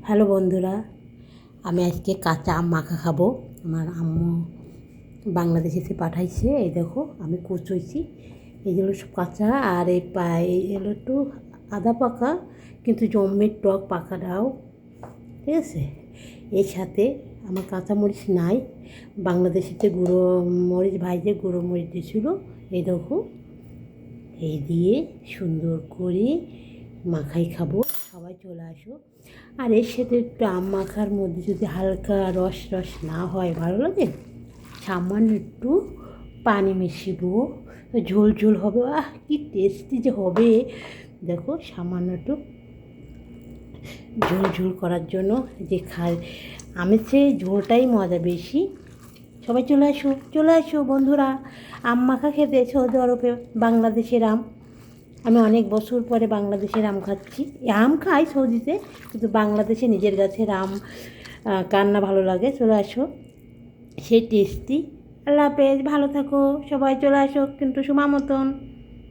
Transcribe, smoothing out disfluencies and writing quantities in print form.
Hello বন্ধুরা, আমি আজকে কাঁচা আম মাখা খাবো। আমার আম্মু বাংলাদেশে এসে পাঠাইছে। এই দেখো আমি কুচোইছি, এইগুলো সব কাঁচা। আর এই এগুলো একটু আদা পাকা, কিন্তু জম্মের টক পাকাটাও, ঠিক আছে। এর সাথে আমার কাঁচামরিচ নাই, বাংলাদেশেতে গুঁড়ো মরিচ ভাইজে গুঁড়ো মরিচ দিয়েছিলো। এই দেখো, এই দিয়ে সুন্দর করে মাখাই খাবো। সবাই চলে আসো। আর এর সাথে একটু আম মাখার মধ্যে যদি হালকা রস রস না হয় ভালো লাগে, সামান্য একটু পানি মিশিয়ে ঝোল ঝোল হবে। কি টেস্টি যে হবে! দেখো, সামান্য একটু ঝোল ঝোল করার জন্য যে আমের চেয়ে ঝোলটাই মজা বেশি। সবাই চলে আসো বন্ধুরা, আম মাখা খেতে। সৌদি আরবে বাংলাদেশের আম, আমি অনেক বছর পরে বাংলাদেশের আম খাচ্ছি। আম খাই সৌদিতে, কিন্তু বাংলাদেশে নিজের গাছের আম কার না ভালো লাগে। চলে আসো, সেই টেস্টি। আল্লাহ হাফেজ, ভালো থাকো সবাই। চলে আসো কিন্তু সময় মতন।